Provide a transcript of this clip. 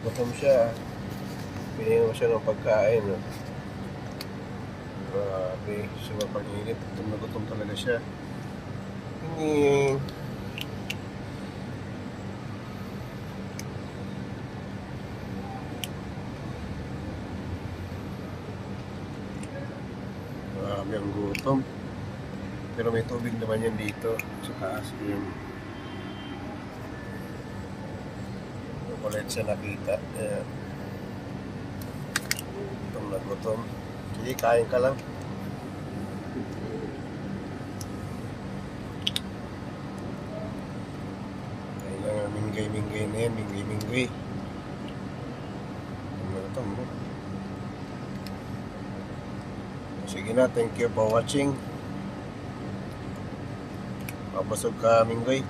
gutom siya. Pininom siya ng pagkain. No? Grabe, sobrang init. Gutom na gutom talaga siya. Hindi. Grabe ang gutom. Pero may tubig naman yan dito sa taas yun. Ulit siya nakita. Ayan. Gutom na gutom. Sige, kain ka lang. Kailangan minggay-minggay na yan. Minggay-minggay. Gutom mo. Sige na, thank you for watching. Mabusog ka, Minggoy.